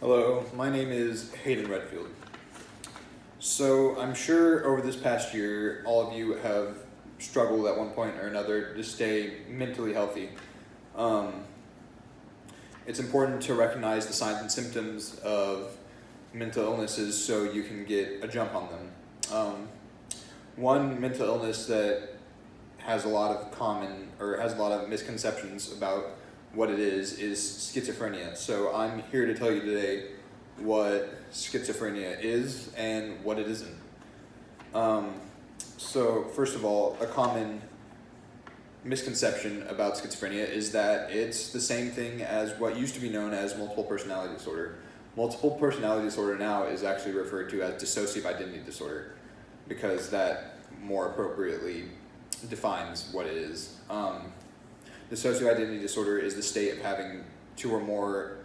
Hello, my name is Hayden Redfield. So I'm sure over this past year, all of you have struggled at one point or another to stay mentally healthy. It's important to recognize the signs and symptoms of mental illnesses so you can get a jump on them. One mental illness that has a lot of misconceptions about what it is schizophrenia. So I'm here to tell you today what schizophrenia is and what it isn't. So first of all, a common misconception about schizophrenia is that it's the same thing as what used to be known as multiple personality disorder. Multiple personality disorder now is actually referred to as dissociative identity disorder because that more appropriately defines what it is. Dissociative identity disorder is the state of having two or more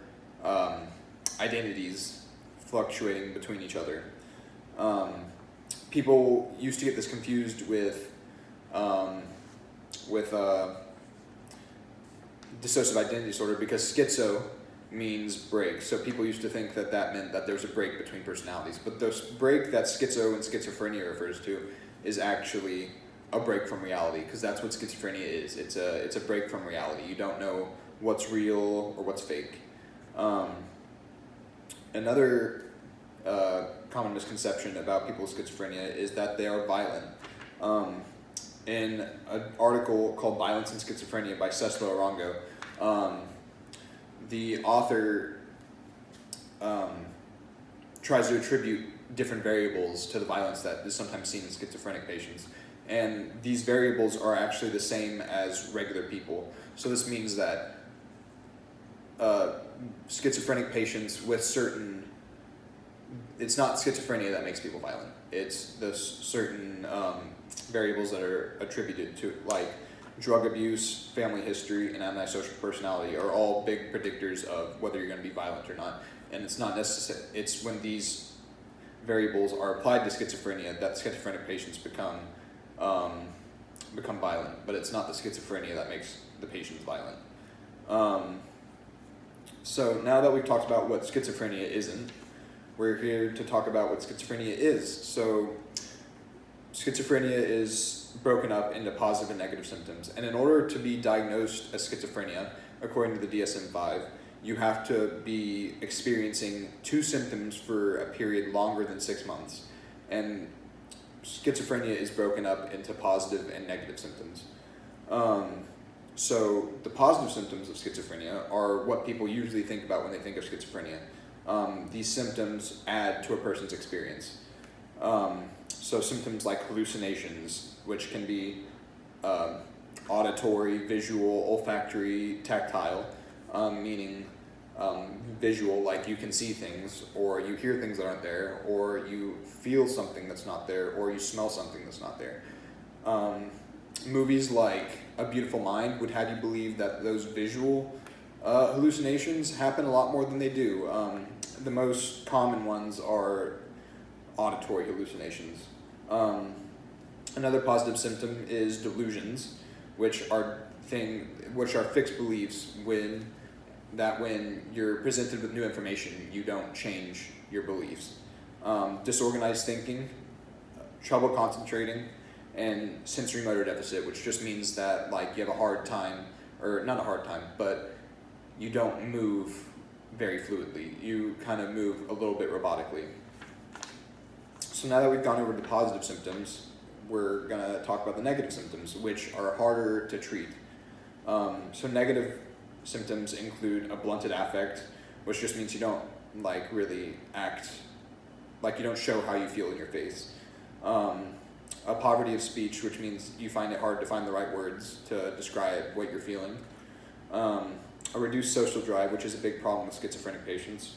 identities fluctuating between each other. People used to get this confused with dissociative identity disorder because schizo means break. So people used to think that that meant that there's a break between personalities. But the break that schizo and schizophrenia refers to is actually a break from reality, because that's what schizophrenia is. It's a break from reality. You don't know what's real or what's fake. Another common misconception about people with schizophrenia is that they are violent. In an article called Violence and Schizophrenia by Cecil Arango, the author tries to attribute different variables to the violence that is sometimes seen in schizophrenic patients. And these variables are actually the same as regular people. So this means that schizophrenic patients with it's not schizophrenia that makes people violent. It's the certain variables that are attributed to, like drug abuse, family history, and antisocial personality are all big predictors of whether you're going to be violent or not. And it's not necessary. It's when these variables are applied to schizophrenia that schizophrenic patients become violent, but it's not the schizophrenia that makes the patients violent. So now that we've talked about what schizophrenia isn't, we're here to talk about what schizophrenia is. So schizophrenia is broken up into positive and negative symptoms, and in order to be diagnosed as schizophrenia, according to the DSM-5, you have to be experiencing two symptoms for a period longer than 6 months. And schizophrenia is broken up into positive and negative symptoms. So the positive symptoms of schizophrenia are what people usually think about when they think of schizophrenia. These symptoms add to a person's experience. So symptoms like hallucinations, which can be auditory, visual, olfactory, tactile, meaning visual, like you can see things, or you hear things that aren't there, or you feel something that's not there, or you smell something that's not there. Movies like A Beautiful Mind would have you believe that those visual hallucinations happen a lot more than they do. The most common ones are auditory hallucinations. Another positive symptom is delusions, which are fixed beliefs when you're presented with new information, you don't change your beliefs. Disorganized thinking, trouble concentrating, and sensory motor deficit, which just means that like you have a hard time, or not a hard time, but you don't move very fluidly. You kind of move a little bit robotically. So now that we've gone over the positive symptoms, we're going to talk about the negative symptoms, which are harder to treat. So negative symptoms include a blunted affect, which just means you don't like really act, like you don't show how you feel in your face. A poverty of speech, which means you find it hard to find the right words to describe what you're feeling. A reduced social drive, which is a big problem with schizophrenic patients.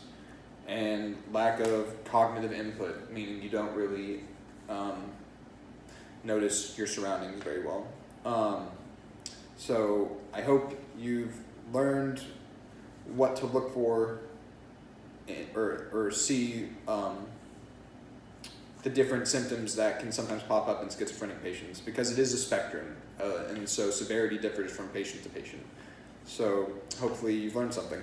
And lack of cognitive input, meaning you don't really notice your surroundings very well. So I hope you've learned what to look for or see the different symptoms that can sometimes pop up in schizophrenic patients, because it is a spectrum, and so severity differs from patient to patient. So hopefully you've learned something.